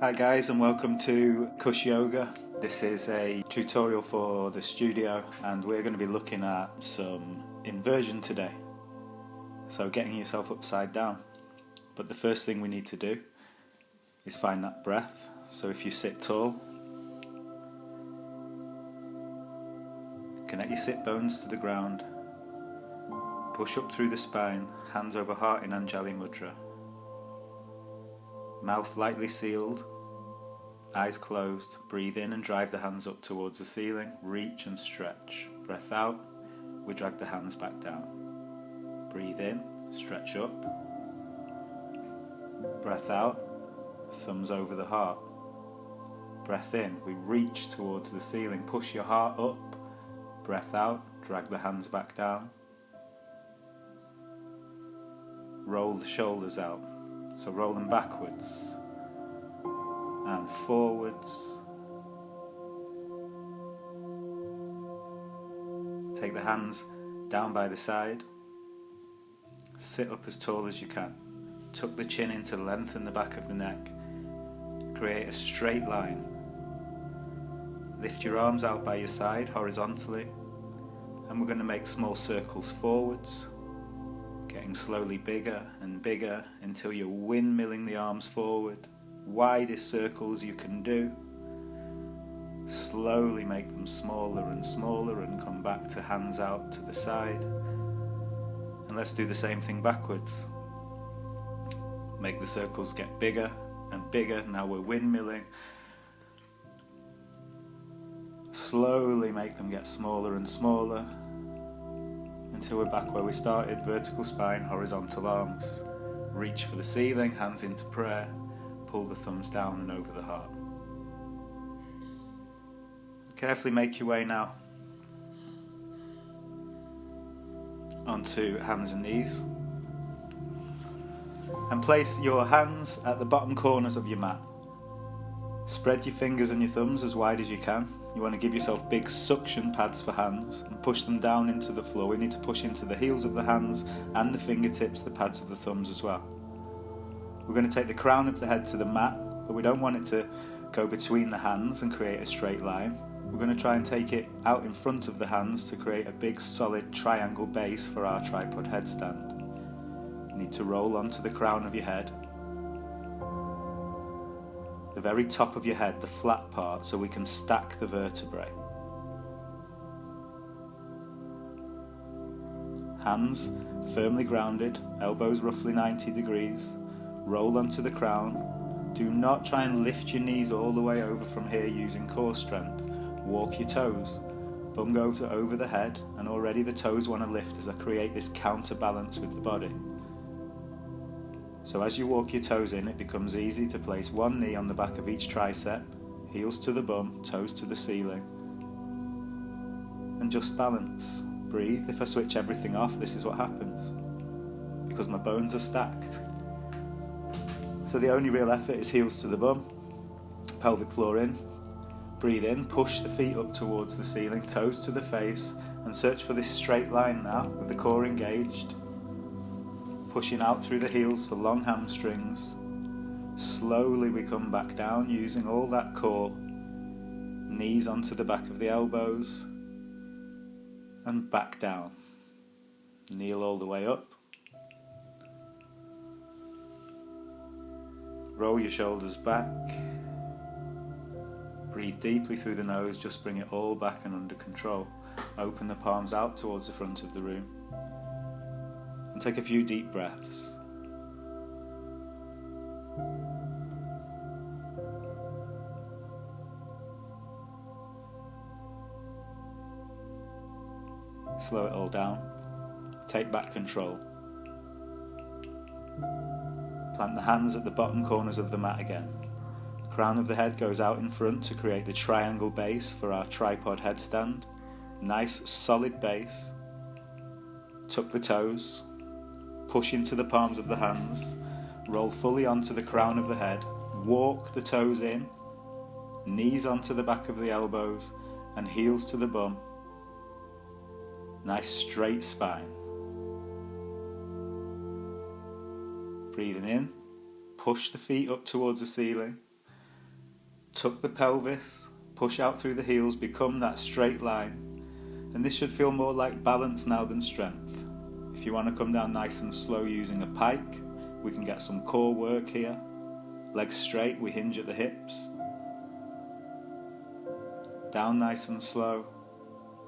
Hi guys, and welcome to Kush Yoga. This is a tutorial for the studio and we're going to be looking at some inversion today. So getting yourself upside down. But the first thing we need to do is find that breath. So if you sit tall, connect your sit bones to the ground, push up through the spine, hands over heart in Anjali Mudra. Mouth lightly sealed, eyes closed. Breathe in and drive the hands up towards the ceiling. Reach and stretch. Breath out, we drag the hands back down. Breathe in, stretch up. Breath out, thumbs over the heart. Breath in, we reach towards the ceiling. Push your heart up. Breath out, drag the hands back down. Roll the shoulders out. So roll them backwards and forwards. Take the hands down by the side. Sit up as tall as you can. Tuck the chin in to lengthen the back of the neck. Create a straight line. Lift your arms out by your side horizontally, and we're going to make small circles forwards, getting slowly bigger and bigger until you're windmilling the arms forward. Widest circles you can do. Slowly make them smaller and smaller and come back to hands out to the side. And let's do the same thing backwards. Make the circles get bigger and bigger. Now we're windmilling. Slowly make them get smaller and smaller until we're back where we started. Vertical spine, horizontal arms. Reach for the ceiling, hands into prayer. Pull the thumbs down and over the heart. Carefully make your way now onto hands and knees. And place your hands at the bottom corners of your mat. Spread your fingers and your thumbs as wide as you can. You want to give yourself big suction pads for hands and push them down into the floor. We need to push into the heels of the hands and the fingertips, the pads of the thumbs as well. We're going to take the crown of the head to the mat, but we don't want it to go between the hands and create a straight line. We're going to try and take it out in front of the hands to create a big solid triangle base for our tripod headstand. You need to roll onto the crown of your head, the very top of your head, the flat part, so we can stack the vertebrae. Hands firmly grounded, elbows roughly 90 degrees. Roll onto the crown. Do not try and lift your knees all the way over from here using core strength. Walk your toes. Bum goes over the head, and already the toes want to lift as I create this counterbalance with the body. So as you walk your toes in, it becomes easy to place one knee on the back of each tricep, heels to the bum, toes to the ceiling, and just balance. Breathe. If I switch everything off, this is what happens, because my bones are stacked. So the only real effort is heels to the bum, pelvic floor in. Breathe in, push the feet up towards the ceiling, toes to the face, and search for this straight line now with the core engaged. Pushing out through the heels for long hamstrings. Slowly we come back down using all that core. Knees onto the back of the elbows and back down. Kneel all the way up. Roll your shoulders back. Breathe deeply through the nose, just bring it all back and under control. Open the palms out towards the front of the room. And take a few deep breaths. Slow it all down. Take back control. Plant the hands at the bottom corners of the mat again. Crown of the head goes out in front to create the triangle base for our tripod headstand. Nice solid base. Tuck the toes. Push into the palms of the hands. Roll fully onto the crown of the head. Walk the toes in. Knees onto the back of the elbows and heels to the bum. Nice straight spine. Breathing in, push the feet up towards the ceiling. Tuck the pelvis, push out through the heels, become that straight line. And this should feel more like balance now than strength. If you want to come down nice and slow using a pike, we can get some core work here. Legs straight, we hinge at the hips. Down nice and slow,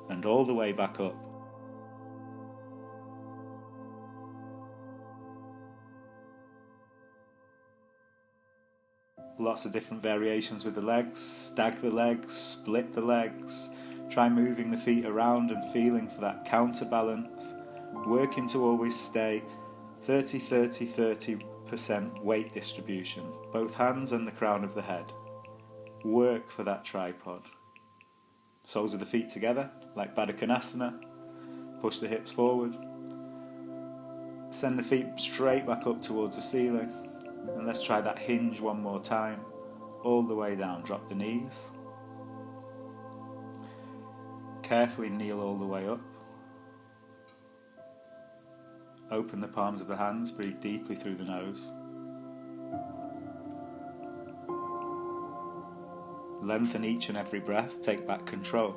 and all the way back up. Lots of different variations with the legs. Stag the legs, split the legs. Try moving the feet around and feeling for that counterbalance. Working to always stay 30% weight distribution. Both hands and the crown of the head. Work for that tripod. Soles of the feet together, like Baddha Konasana. Push the hips forward. Send the feet straight back up towards the ceiling. And let's try that hinge one more time. All the way down, drop the knees. Carefully kneel all the way up. Open the palms of the hands, breathe deeply through the nose. Lengthen each and every breath, take back control.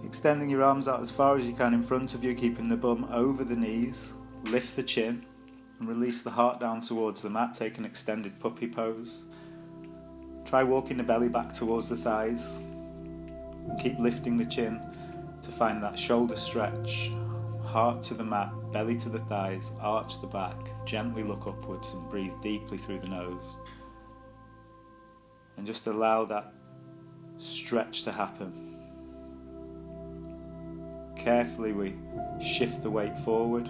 Extending your arms out as far as you can in front of you, keeping the bum over the knees. Lift the chin and release the heart down towards the mat. Take an extended puppy pose. Try walking the belly back towards the thighs. And keep lifting the chin to find that shoulder stretch. Heart to the mat, belly to the thighs, arch the back. Gently look upwards and breathe deeply through the nose. And just allow that stretch to happen. Carefully we shift the weight forward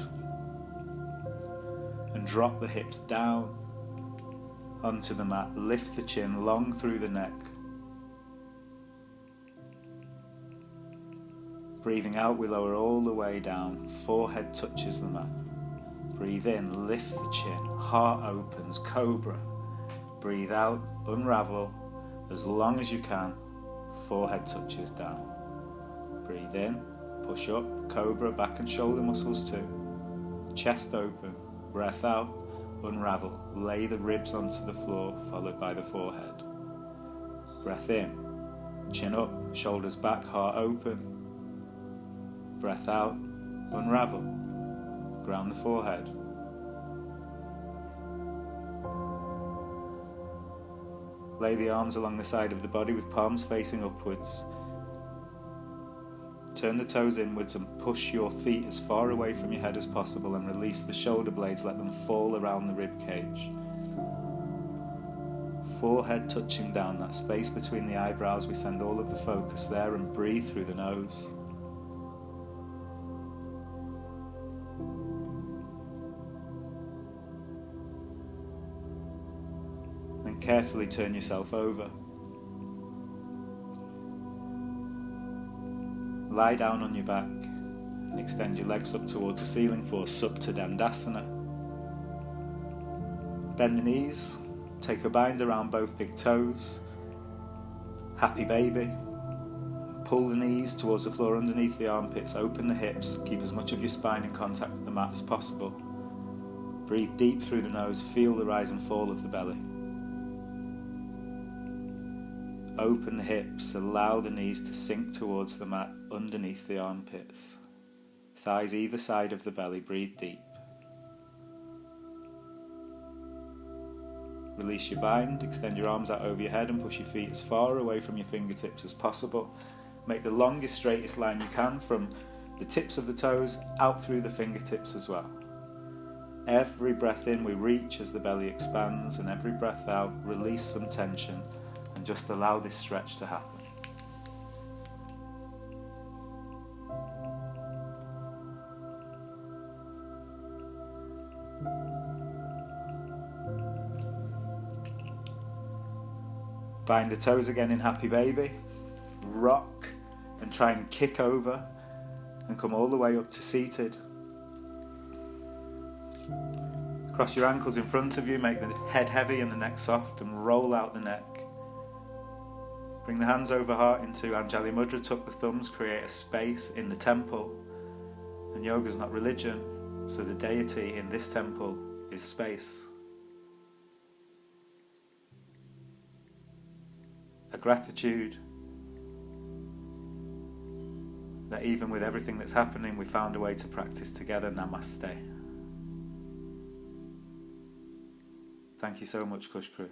and drop the hips down onto the mat. Lift the chin long through the neck. Breathing out, we lower all the way down. Forehead touches the mat. Breathe in, lift the chin. Heart opens, cobra. Breathe out, unravel as long as you can. Forehead touches down. Breathe in. Push up, cobra, back and shoulder muscles too. Chest open, breath out, unravel. Lay the ribs onto the floor, followed by the forehead. Breath in, chin up, shoulders back, heart open. Breath out, unravel. Ground the forehead. Lay the arms along the side of the body with palms facing upwards. Turn the toes inwards and push your feet as far away from your head as possible and release the shoulder blades, let them fall around the rib cage. Forehead touching down, that space between the eyebrows, we send all of the focus there and breathe through the nose. Then carefully turn yourself over. Lie down on your back and extend your legs up towards the ceiling for Supta Dandasana. Bend the knees, take a bind around both big toes. Happy baby. Pull the knees towards the floor underneath the armpits, open the hips, keep as much of your spine in contact with the mat as possible. Breathe deep through the nose, feel the rise and fall of the belly. Open the hips, allow the knees to sink towards the mat underneath the armpits. Thighs either side of the belly, breathe deep. Release your bind, extend your arms out over your head and push your feet as far away from your fingertips as possible. Make the longest, straightest line you can from the tips of the toes out through the fingertips as well. Every breath in we reach as the belly expands, and every breath out release some tension and just allow this stretch to happen. Bind the toes again in Happy Baby. Rock and try and kick over and come all the way up to seated. Cross your ankles in front of you, make the head heavy and the neck soft, and roll out the neck. Bring the hands over heart into Anjali Mudra, tuck the thumbs, create a space in the temple. And yoga's not religion, so the deity in this temple is space. A gratitude that even with everything that's happening, we found a way to practice together. Namaste. Thank you so much, Kush Crew.